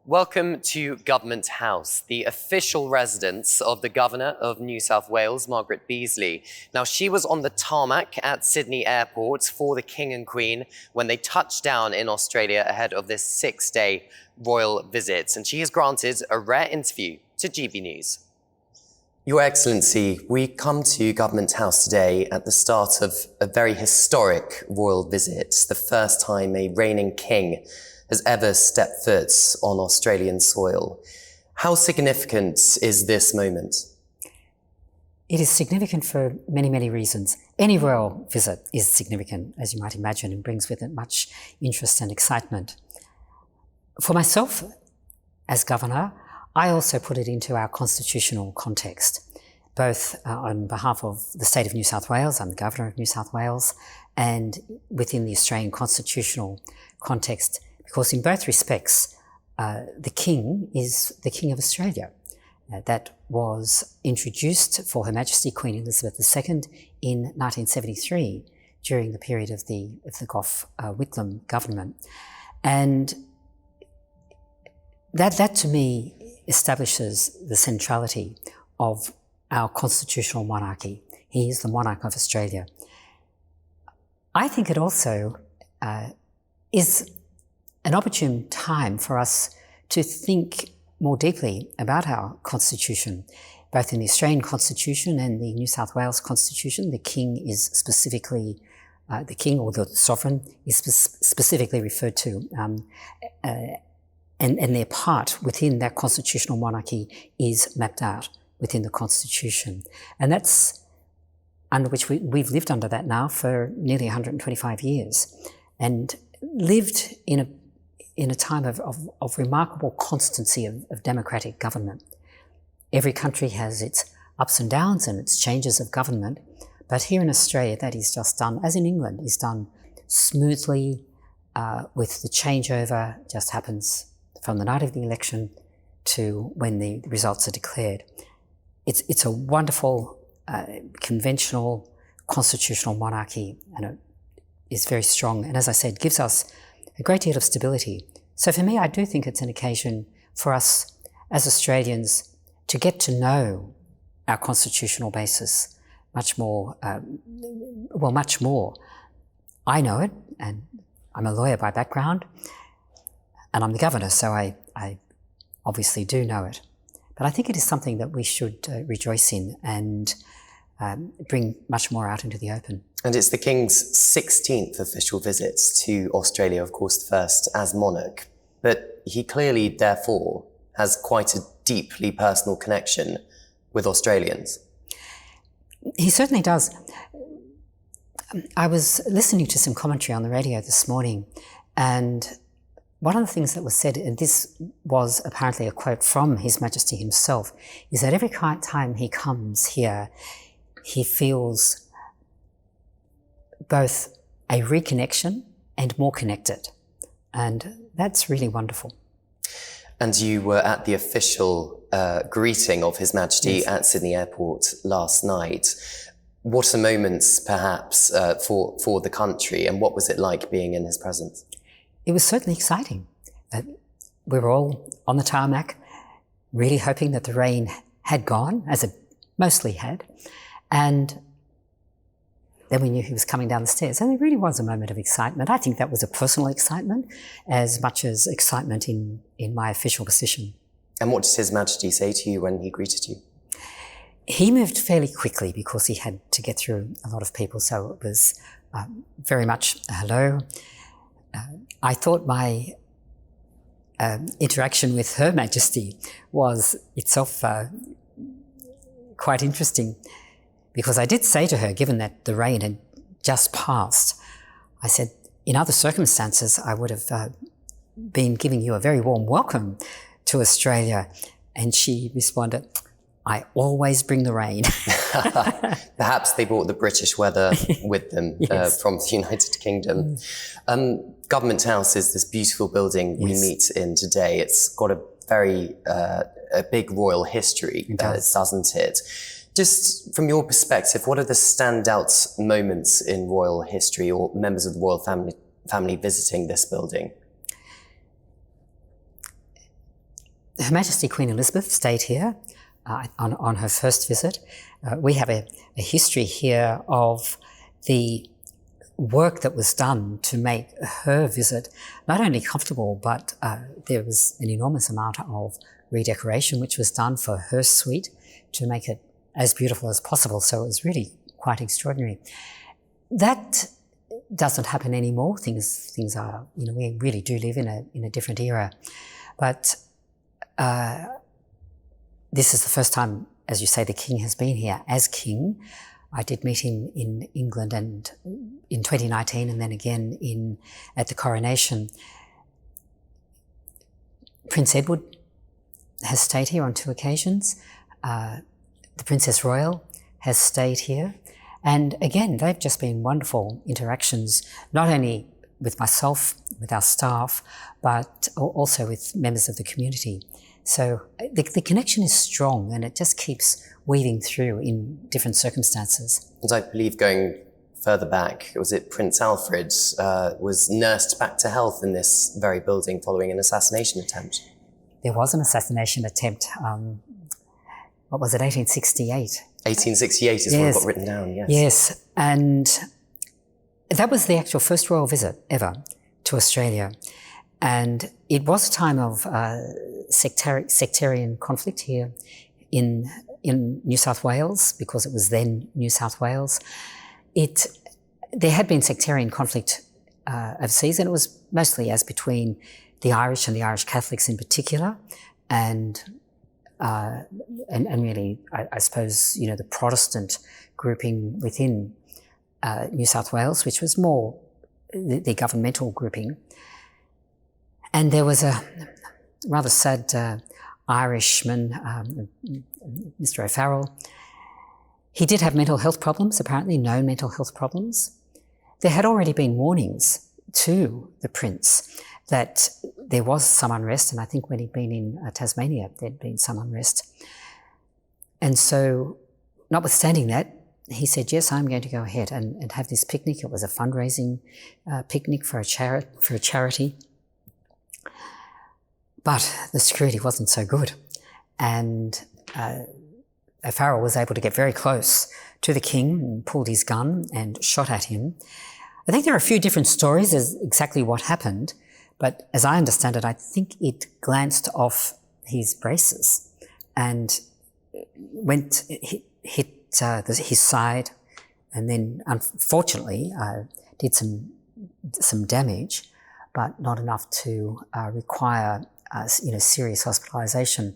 Welcome to Government House, the official residence of the Governor of New South Wales, Margaret Beazley. Now, she was on the tarmac at Sydney Airport for the King and Queen when they touched down in Australia ahead of this 6-day royal visit. And she has granted a rare interview to GBNews. Your Excellency, we come to Government House today at the start of a very historic royal visit, the first time a reigning king has ever stepped foot on Australian soil. How significant is this moment? It is significant for many, many reasons. Any royal visit is significant, as you might imagine, and brings with it much interest and excitement. For myself, as Governor, I also put it into our constitutional context, both on behalf of the state of New South Wales, I'm the Governor of New South Wales, and within the Australian constitutional context, because in both respects, the King is the King of Australia. That was introduced for Her Majesty Queen Elizabeth II in 1973 during the period of the Gough Whitlam government. And that to me establishes the centrality of our constitutional monarchy. He is the monarch of Australia. I think it also is an opportune time for us to think more deeply about our constitution, both in the Australian constitution and the New South Wales constitution. The King is specifically, the King or the Sovereign is specifically referred to, and their part within that constitutional monarchy is mapped out within the Constitution. And that's under which we've lived under that now for nearly 125 years and lived in a time of remarkable constancy of democratic government. Every country has its ups and downs and its changes of government, but here in Australia that is just done, as in England, is done smoothly with the changeover just happens from the night of the election to when the results are declared. It's a wonderful, conventional, constitutional monarchy, and it is very strong. And as I said, gives us a great deal of stability. So for me, I do think it's an occasion for us as Australians to get to know our constitutional basis much more, much more. I know it, and I'm a lawyer by background, and I'm the Governor, so I obviously do know it. But I think it is something that we should rejoice in and bring much more out into the open. And it's the King's 16th official visit to Australia, of course, the first as monarch. But he clearly, therefore, has quite a deeply personal connection with Australians. He certainly does. I was listening to some commentary on the radio this morning, and one of the things that was said, and this was apparently a quote from His Majesty himself, is that every time he comes here, he feels both a reconnection and more connected. And that's really wonderful. And you were at the official greeting of His Majesty Yes. at Sydney Airport last night. What are moments, perhaps, for the country, and what was it like being in his presence? It was certainly exciting. We were all on the tarmac, really hoping that the rain had gone, as it mostly had. And then we knew he was coming down the stairs. And it really was a moment of excitement. I think that was a personal excitement as much as excitement in my official position. And what did His Majesty say to you when he greeted you? He moved fairly quickly because he had to get through a lot of people. So it was very much a hello. I thought my interaction with Her Majesty was itself quite interesting, because I did say to her, given that the rain had just passed, I said, in other circumstances, I would have been giving you a very warm welcome to Australia. And she responded, I always bring the rain. Perhaps they brought the British weather with them Yes. from the United Kingdom. Government House is this beautiful building we meet in today. It's got a very a big royal history, doesn't it? Just from your perspective, what are the standout moments in royal history or members of the royal family visiting this building? Her Majesty Queen Elizabeth stayed here on her first visit. We have a history here of the work that was done to make her visit not only comfortable, but there was an enormous amount of redecoration which was done for her suite to make it as beautiful as possible. So it was really quite extraordinary. That doesn't happen anymore. Things are, we really do live in a different era. But this is the first time, as you say, the King has been here as King. I did meet him in England and in 2019, and then again at the coronation. Prince Edward has stayed here on 2 occasions. The Princess Royal has stayed here. And again, they've just been wonderful interactions, not only with myself, with our staff, but also with members of the community. So the connection is strong, and it just keeps weaving through in different circumstances. And I believe going further back, was it Prince Alfred was nursed back to health in this very building following an assassination attempt? There was an assassination attempt, what was it, 1868? 1868 is what I've got written down, yes. Yes, and that was the actual first royal visit ever to Australia. And it was a time of sectarian conflict here in New South Wales, because it was then New South Wales. There had been sectarian conflict overseas, and it was mostly as between the Irish and the Irish Catholics in particular, and really, I suppose, the Protestant grouping within New South Wales, which was more the governmental grouping. And there was a rather sad Irishman, Mr. O'Farrell. He did have mental health problems, apparently known mental health problems. There had already been warnings to the Prince that there was some unrest, and I think when he'd been in Tasmania, there'd been some unrest. And so, notwithstanding that, he said, yes, I'm going to go ahead and have this picnic. It was a fundraising picnic for a charity. But the security wasn't so good. And O'Farrell was able to get very close to the King and pulled his gun and shot at him. I think there are a few different stories as exactly what happened, but as I understand it, I think it glanced off his braces and hit his side, and then unfortunately did some damage, but not enough to require serious hospitalisation.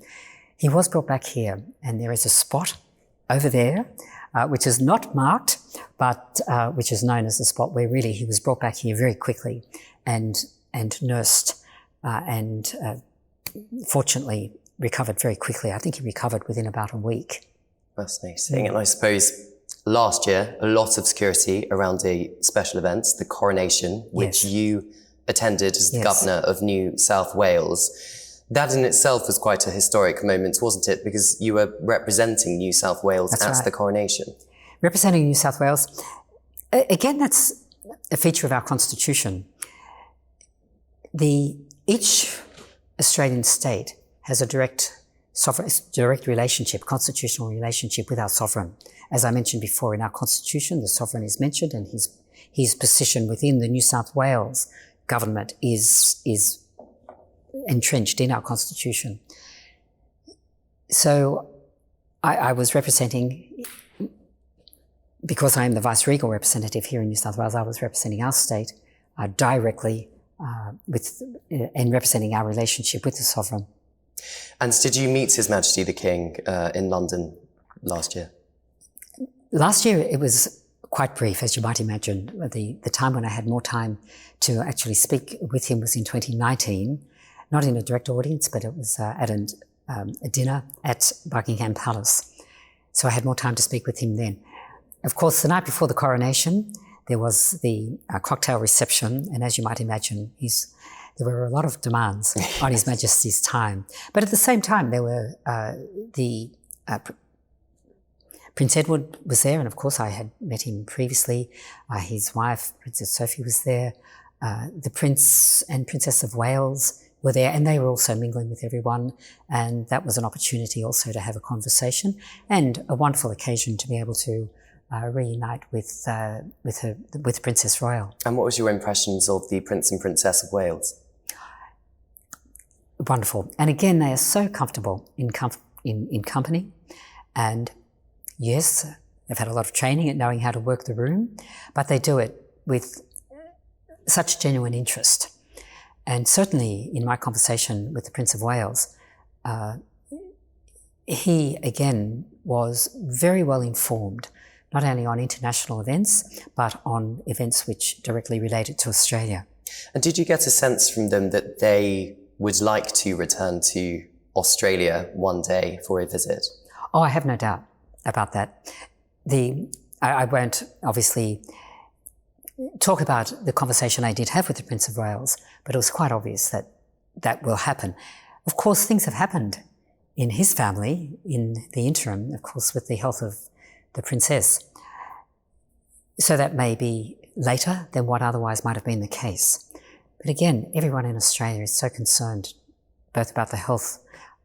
He was brought back here, and there is a spot over there which is not marked, but which is known as the spot where really he was brought back here very quickly and nursed and fortunately recovered very quickly. I think he recovered within about a week. Fascinating. And I suppose last year, a lot of security around a special event, the coronation, which you attended as the Governor of New South Wales. That in itself was quite a historic moment, wasn't it? Because you were representing New South Wales at the coronation. Representing New South Wales. Again, that's a feature of our Constitution. Each Australian state has a direct relationship, constitutional relationship with our sovereign. As I mentioned before, in our Constitution, the sovereign is mentioned, and his position within the New South Wales government is entrenched in our Constitution. So I was representing, because I am the vice-regal representative here in New South Wales, I was representing our state directly and representing our relationship with the sovereign. And did you meet His Majesty the King in London last year? Last year it was quite brief, as you might imagine. The time when I had more time to actually speak with him was in 2019, not in a direct audience, but it was at a dinner at Buckingham Palace. So I had more time to speak with him then. Of course, the night before the coronation, there was the cocktail reception, and as you might imagine, there were a lot of demands on His Majesty's time. But at the same time, there were Prince Edward was there, and of course I had met him previously. His wife, Princess Sophie, was there. The Prince and Princess of Wales were there, and they were also mingling with everyone, and that was an opportunity also to have a conversation and a wonderful occasion to be able to reunite with Princess Royal. And what was your impressions of the Prince and Princess of Wales? Wonderful. And again, they are so comfortable in company, and yes, they've had a lot of training at knowing how to work the room, but they do it with such genuine interest. And certainly in my conversation with the Prince of Wales, he again was very well informed, not only on international events, but on events which directly related to Australia. And did you get a sense from them that they would like to return to Australia one day for a visit? Oh, I have no doubt about that. I won't obviously talk about the conversation I did have with the Prince of Wales, but it was quite obvious that that will happen. Of course, things have happened in his family in the interim, of course, with the health of the Princess. So that may be later than what otherwise might have been the case. But again, everyone in Australia is so concerned both about the health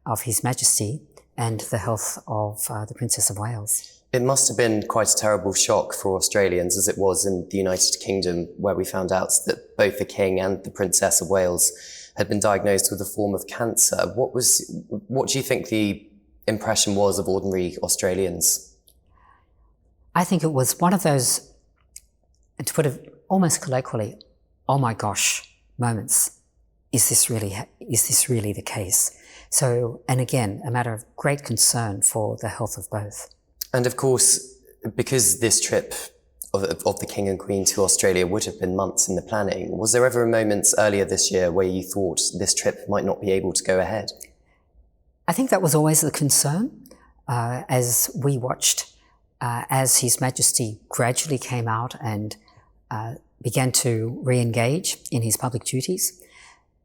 of His Majesty and the health of the Princess of Wales. It must have been quite a terrible shock for Australians, as it was in the United Kingdom, where we found out that both the King and the Princess of Wales had been diagnosed with a form of cancer. What do you think the impression was of ordinary Australians? I think it was one of those, to put it almost colloquially, oh my gosh moments. Is this really the case? So, and again, a matter of great concern for the health of both. And of course, because this trip of the King and Queen to Australia would have been months in the planning, was there ever a moment earlier this year where you thought this trip might not be able to go ahead? I think that was always the concern as we watched as His Majesty gradually came out and began to re-engage in his public duties,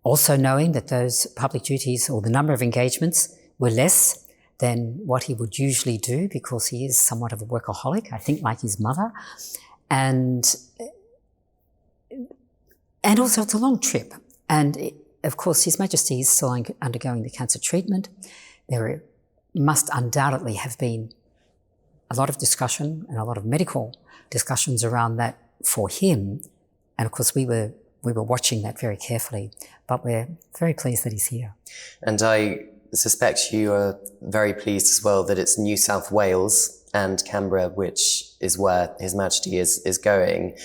also knowing that those public duties or the number of engagements were less than what he would usually do because he is somewhat of a workaholic, I think, like his mother. And also it's a long trip. And of course, His Majesty is still undergoing the cancer treatment. There must undoubtedly have been a lot of discussion and a lot of medical discussions around that for him. And of course, we were watching that very carefully, but we're very pleased that he's here. And I suspect you are very pleased as well that it's New South Wales and Canberra, which is where His Majesty is going,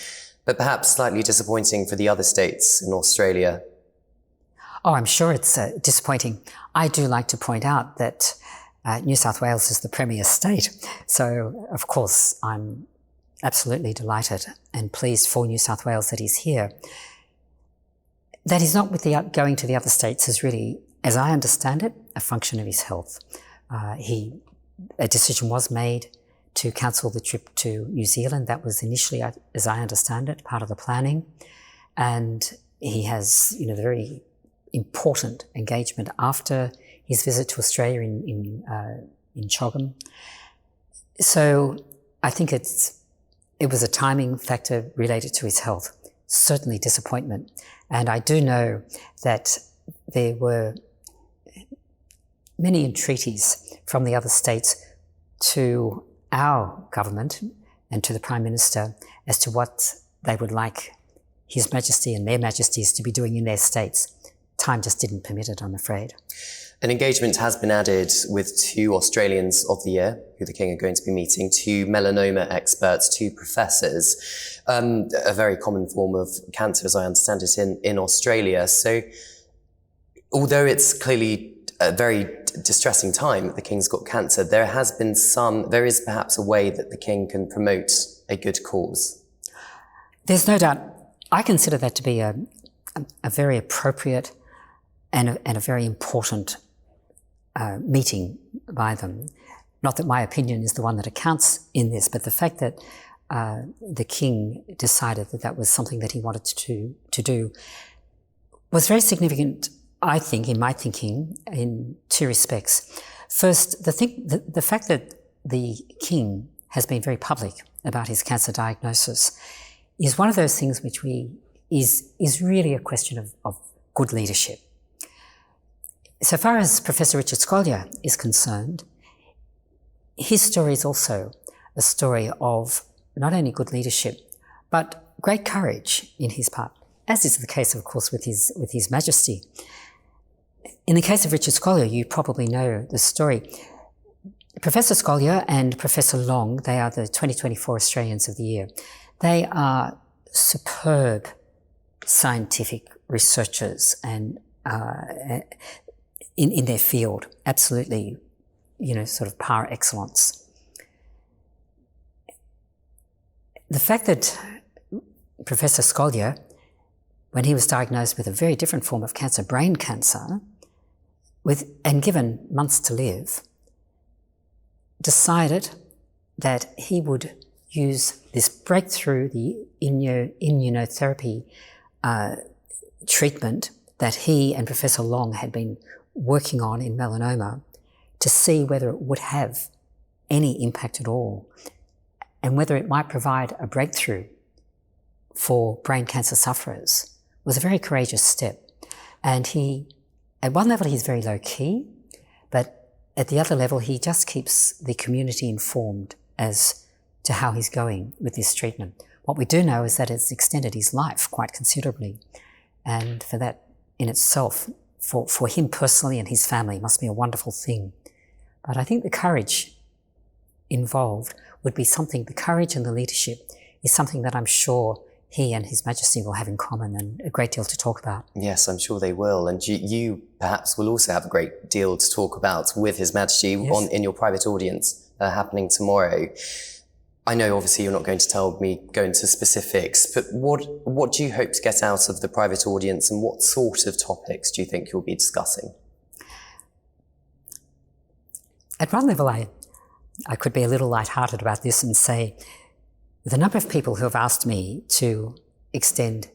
but perhaps slightly disappointing for the other states in Australia. Oh, I'm sure it's disappointing. I do like to point out that New South Wales is the premier state. So, of course, I'm absolutely delighted and pleased for New South Wales that he's here. That he's not going to the other states is really, as I understand it, a function of his health. A decision was made to cancel the trip to New Zealand. That was initially, as I understand it, part of the planning. And he has, the very important engagement after his visit to Australia in Chogham. So I think it was a timing factor related to his health. Certainly disappointment. And I do know that there were many entreaties from the other states to our government and to the Prime Minister as to what they would like His Majesty and their Majesties to be doing in their states. Time just didn't permit it, I'm afraid. An engagement has been added with 2 Australians of the Year, who the King are going to be meeting, 2 melanoma experts, 2 professors, a very common form of cancer, as I understand it, in Australia. So although it's clearly a very distressing time that the King's got cancer, there is perhaps a way that the King can promote a good cause. There's no doubt. I consider that to be a very appropriate and a very important meeting by them. Not that my opinion is the one that accounts in this, but the fact that the King decided that was something that he wanted to do was very significant, I think, in my thinking, in 2 respects. First, the fact that the King has been very public about his cancer diagnosis is one of those things which is really a question of good leadership. So far as Professor Richard Scolyer is concerned, his story is also a story of not only good leadership, but great courage in his part, as is the case, of course, with His Majesty. In the case of Richard Scolyer, you probably know the story. Professor Scolyer and Professor Long, they are the 2024 Australians of the Year. They are superb scientific researchers and in their field, absolutely, sort of par excellence. The fact that Professor Scolyer, when he was diagnosed with a very different form of cancer, brain cancer, and given months to live, decided that he would use this breakthrough, the immunotherapy treatment that he and Professor Long had been working on in melanoma, to see whether it would have any impact at all and whether it might provide a breakthrough for brain cancer sufferers, was a very courageous step. And at one level, he's very low key, but at the other level, he just keeps the community informed as to how he's going with this treatment. What we do know is that it's extended his life quite considerably. And for that in itself, for him personally and his family, must be a wonderful thing. But I think the courage involved would be something, the courage and the leadership is something that I'm sure he and His Majesty will have in common, and a great deal to talk about. Yes, I'm sure they will. And you perhaps will also have a great deal to talk about with His Majesty in your private audience happening tomorrow. I know obviously you're not going to go into specifics, but what do you hope to get out of the private audience, and what sort of topics do you think you'll be discussing? At one level, I could be a little lighthearted about this and say the number of people who have asked me to extend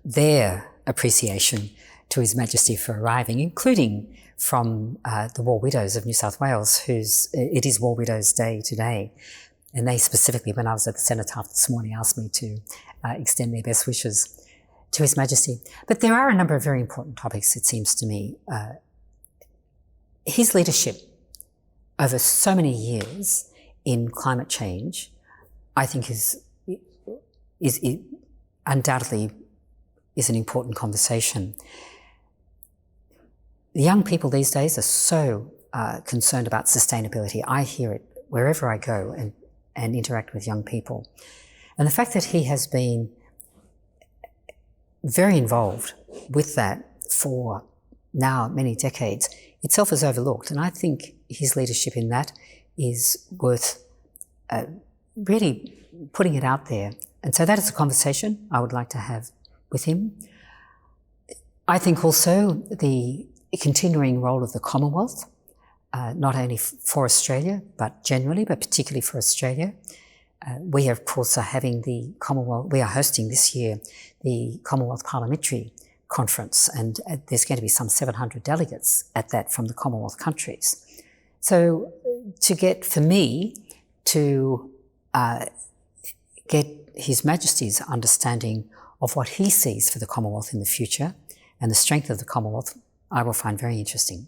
their appreciation to His Majesty for arriving, including from the War Widows of New South Wales, it is War Widows Day today. And they specifically, when I was at the Cenotaph this morning, asked me to extend their best wishes to His Majesty. But there are a number of very important topics, it seems to me. His leadership over so many years in climate change, I think is undoubtedly is an important conversation. The young people these days are so concerned about sustainability. I hear it wherever I go and interact with young people. And the fact that he has been very involved with that for now many decades itself is overlooked. And I think his leadership in that is worth really putting it out there. And so that is a conversation I would like to have with him. I think also the continuing role of the Commonwealth, not only for Australia, but generally, but particularly for Australia. We, of course, are having the Commonwealth, we are hosting this year the Commonwealth Parliamentary Conference, and there's going to be some 700 delegates at that from the Commonwealth countries. So for me to get His Majesty's understanding of what he sees for the Commonwealth in the future and the strength of the Commonwealth, I will find very interesting.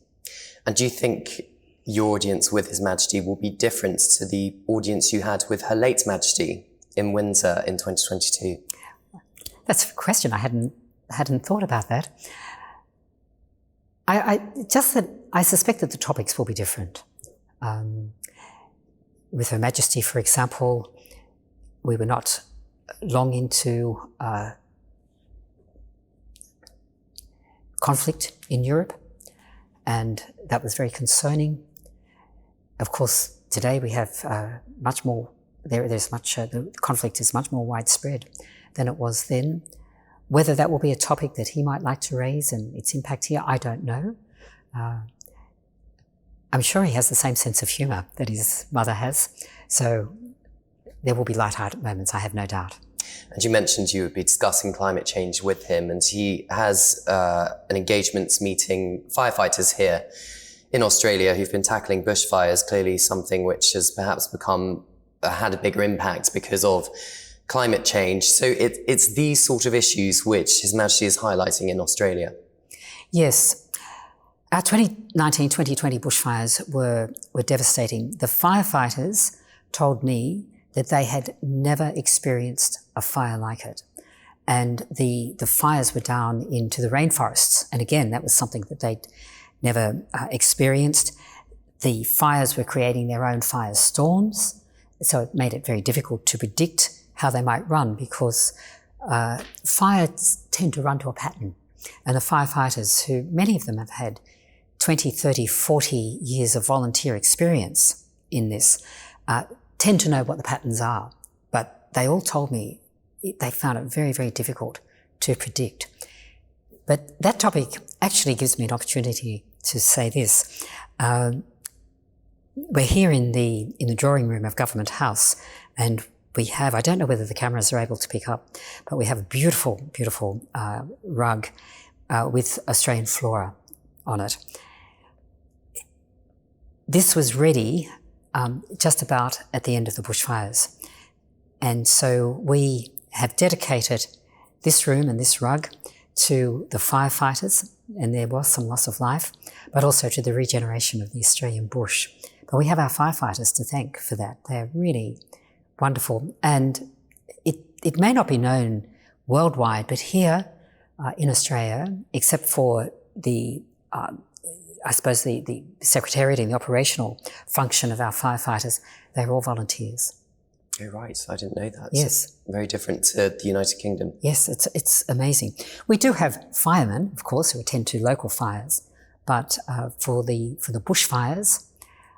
And do you think your audience with His Majesty will be different to the audience you had with Her late Majesty in Windsor in 2022? That's a question. I hadn't thought about that. I suspect that the topics will be different. With Her Majesty, for example, we were not long into conflict in Europe, and that was very concerning. Of course, today we have much more, the conflict is much more widespread than it was then. Whether that will be a topic that he might like to raise and its impact here, I don't know. I'm sure he has the same sense of humour that his mother has, so there will be light-hearted moments, I have no doubt. And you mentioned you would be discussing climate change with him, and he has an engagements meeting firefighters here in Australia who've been tackling bushfires, clearly something which has perhaps had a bigger impact because of climate change. So it's these sort of issues which His Majesty is highlighting in Australia. Yes. Our 2019-2020 bushfires were devastating. The firefighters told me that they had never experienced a fire like it. And the fires were down into the rainforests. And again, that was something that they'd never experienced. The fires were creating their own firestorms. So it made it very difficult to predict how they might run, because fires tend to run to a pattern. And the firefighters, who many of them have had 20, 30, 40 years of volunteer experience in this, tend to know what the patterns are. But they all told me they found it very, very difficult to predict. But that topic actually gives me an opportunity to say this. We're here in the drawing room of Government House, and we have, I don't know whether the cameras are able to pick up, but we have a beautiful, beautiful rug with Australian flora on it. This was ready just about at the end of the bushfires. And so we have dedicated this room and this rug to the firefighters, and there was some loss of life, but also to the regeneration of the Australian bush. But we have our firefighters to thank for that. They're really wonderful. And it may not be known worldwide, but here in Australia, except for the I suppose the secretariat and the operational function of our firefighters, they're all volunteers. Oh, right. I didn't know that. Yes. So very different to the United Kingdom. Yes, it's amazing. We do have firemen, of course, who attend to local fires, but for the bushfires,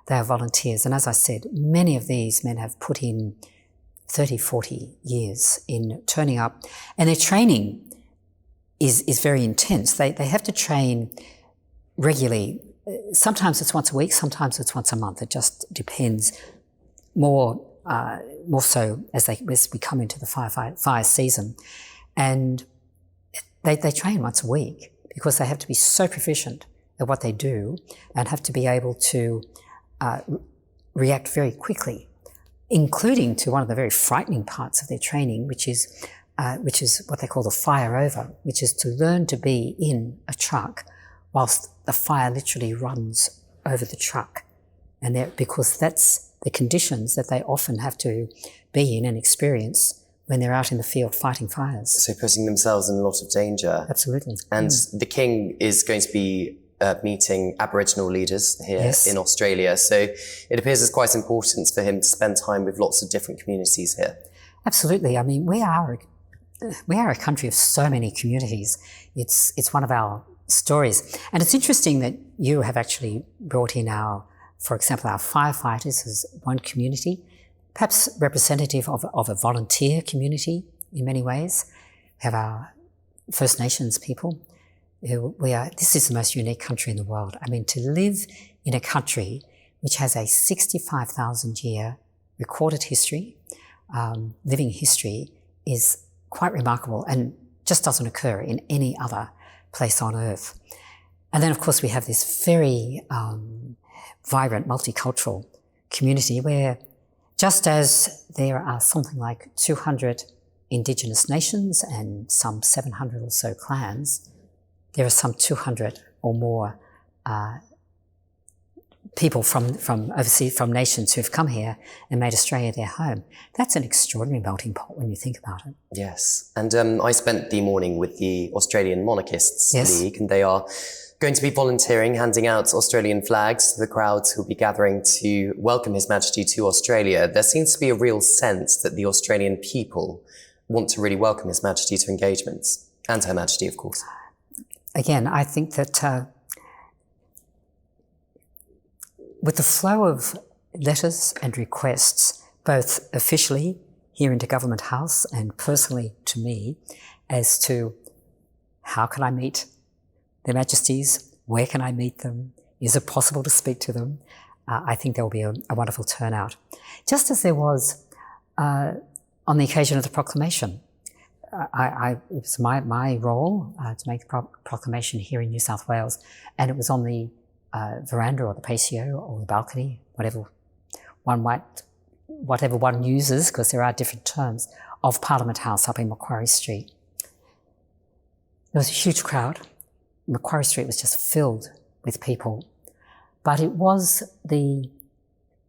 they are volunteers. And as I said, many of these men have put in 30, 40 years in turning up, and their training is very intense. They have to train regularly. Sometimes it's once a week, sometimes it's once a month. It just depends. More so as we come into the fire season. And they train once a week because they have to be so proficient at what they do and have to be able to react very quickly, including to one of the very frightening parts of their training, which is what they call the fire over, which is to learn to be in a truck whilst the fire literally runs over the truck. And because that's the conditions that they often have to be in and experience when they're out in the field fighting fires. So putting themselves in a lot of danger. Absolutely. And the King is going to be meeting Aboriginal leaders here in Australia. So it appears it's quite important for him to spend time with lots of different communities here. Absolutely. I mean, we are a country of so many communities. It's one of our stories. And it's interesting that you have actually brought in for example, our firefighters as one community, perhaps representative of a volunteer community in many ways. We have our First Nations people. This is the most unique country in the world. I mean, to live in a country which has a 65,000-year recorded history, living history, is quite remarkable and just doesn't occur in any other place on earth. And then, of course, we have this very vibrant multicultural community where, just as there are something like 200 Indigenous nations and some 700 or so clans, there are some 200 or more people from overseas, from nations who have come here and made Australia their home. That's an extraordinary melting pot when you think about it. Yes. And I spent the morning with the Australian Monarchists League, and they are going to be volunteering, handing out Australian flags to the crowds who will be gathering to welcome His Majesty to Australia. There seems to be a real sense that the Australian people want to really welcome His Majesty to engagements, and Her Majesty, of course. Again, I think that with the flow of letters and requests, both officially here into Government House and personally to me, as to how can I meet Their Majesties, where can I meet them, is it possible to speak to them, I think there will be a wonderful turnout. Just as there was on the occasion of the proclamation. It was my role to make the proclamation here in New South Wales, and it was on the veranda or the patio or the balcony, whatever one uses, because there are different terms, of Parliament House up in Macquarie Street. There was a huge crowd. Macquarie Street was just filled with people. But it was the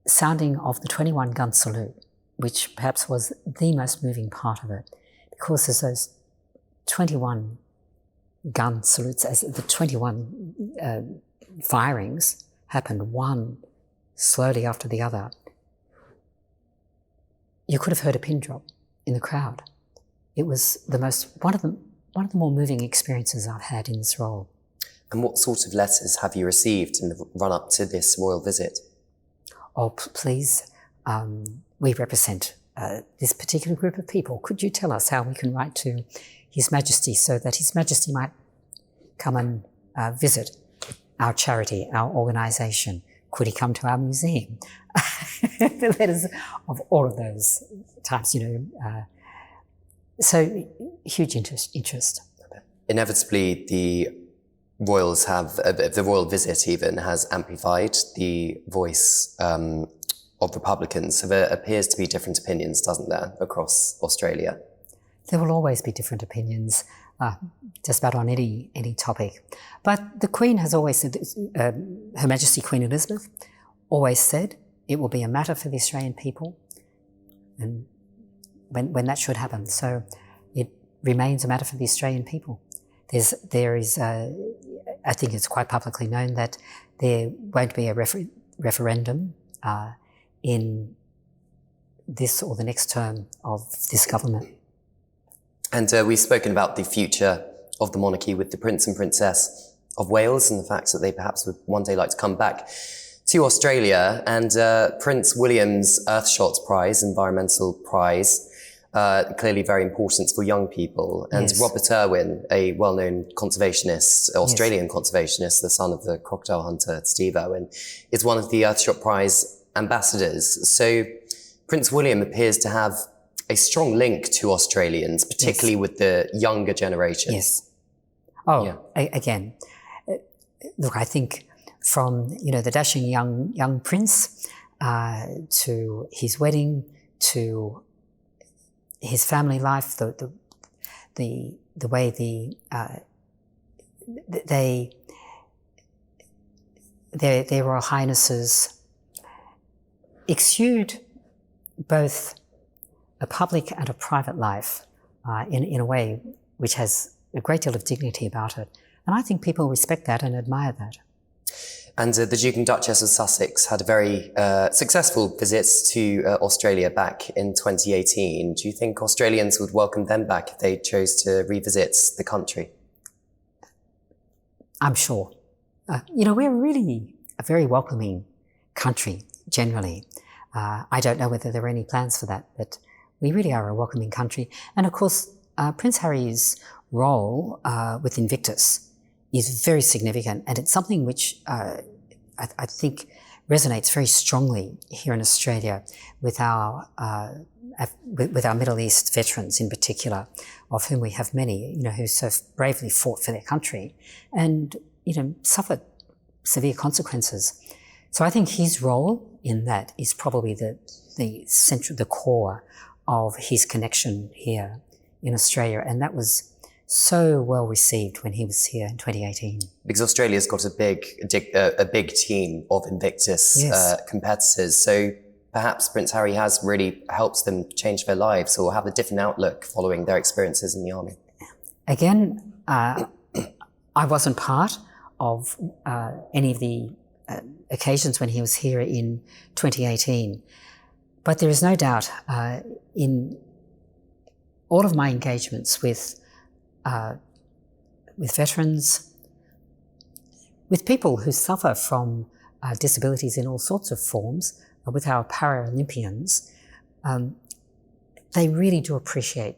sounding of the 21-gun salute, which perhaps was the most moving part of it, because there's those 21 gun salutes, as the 21 firings happened, one slowly after the other. You could have heard a pin drop in the crowd. It was one of the more moving experiences I've had in this role. And what sort of letters have you received in the run-up to this royal visit? Oh, please, we represent this particular group of people. Could you tell us how we can write to His Majesty so that His Majesty might come and visit our charity, our organisation? Could he come to our museum? The letters of all of those types, so huge interest. Inevitably, the royal visit even has amplified the voice of Republicans. So there appears to be different opinions, doesn't there, across Australia? There will always be different opinions, just about on any topic. But the Queen has always said, Her Majesty Queen Elizabeth always said, it will be a matter for the Australian people, and when that should happen. So it remains a matter for the Australian people. There is, I think it's quite publicly known that there won't be a referendum in this or the next term of this government. And we've spoken about the future of the monarchy with the Prince and Princess of Wales and the fact that they perhaps would one day like to come back to Australia. And Prince William's Earthshot Prize, Environmental Prize, clearly very important for young people. And Yes. Robert Irwin, a well-known conservationist, Australian conservationist, the son of the crocodile hunter Steve Irwin, is one of the Earthshot Prize ambassadors. So Prince William appears to have a strong link to Australians, particularly with the younger generation. Yes. Oh, yeah. Again, look, I think from, the dashing young prince to his wedding, to his family life, the way their Royal Highnesses exude both a public and a private life in a way which has a great deal of dignity about it. And I think people respect that and admire that. And the Duke and Duchess of Sussex had a very successful visit to Australia back in 2018. Do you think Australians would welcome them back if they chose to revisit the country? I'm sure. We're really a very welcoming country, generally. I don't know whether there are any plans for that, but we really are a welcoming country. And of course, Prince Harry's role with Invictus is very significant, and it's something which I think resonates very strongly here in Australia with our Middle East veterans in particular, of whom we have many, who so bravely fought for their country and, suffered severe consequences. So I think his role in that is probably the core of his connection here in Australia, and that was so well received when he was here in 2018. Because Australia's got a big team of Invictus competitors, so perhaps Prince Harry has really helped them change their lives or have a different outlook following their experiences in the army. Again, I wasn't part of any of the occasions when he was here in 2018, but there is no doubt in all of my engagements with veterans, with people who suffer from disabilities in all sorts of forms, with our Paralympians, they really do appreciate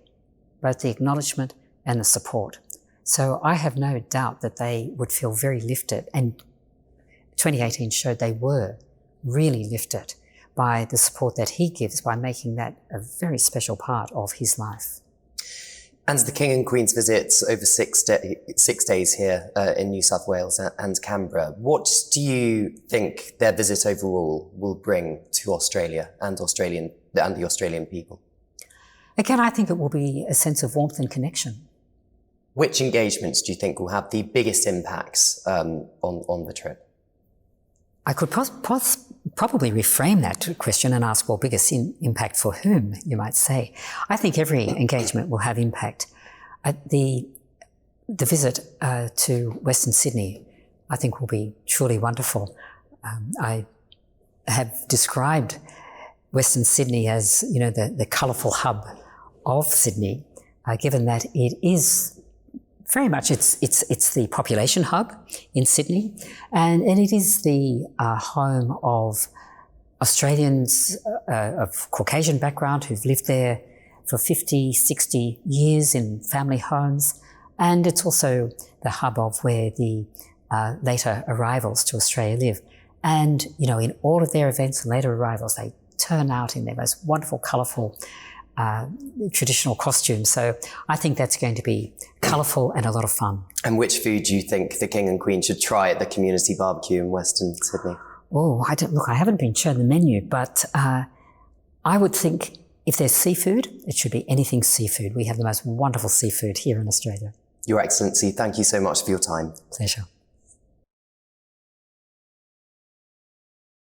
both the acknowledgement and the support. So I have no doubt that they would feel very lifted, and 2018 showed they were really lifted by the support that he gives by making that a very special part of his life. And the King and Queen's visits over 6 days here in New South Wales and Canberra, what do you think their visit overall will bring to Australia and the Australian people? Again, I think it will be a sense of warmth and connection. Which engagements do you think will have the biggest impacts on the trip? I could probably reframe that question and ask, well, biggest impact for whom, you might say. I think every engagement will have impact. The visit to Western Sydney, I think, will be truly wonderful. I have described Western Sydney as, you know, the colourful hub of Sydney, given that it is very much, it's the population hub in Sydney, and it is the home of Australians of Caucasian background who've lived there for 50, 60 years in family homes, and it's also the hub of where the later arrivals to Australia live. And, you know, in all of their events and later arrivals, they turn out in their most wonderful, colourful traditional costumes. So I think that's going to be colourful and a lot of fun. And which food do you think the King and Queen should try at the community barbecue in Western Sydney? Oh, I haven't been shown the menu, but I would think if there's seafood, it should be anything seafood. We have the most wonderful seafood here in Australia. Your Excellency, thank you so much for your time. Pleasure.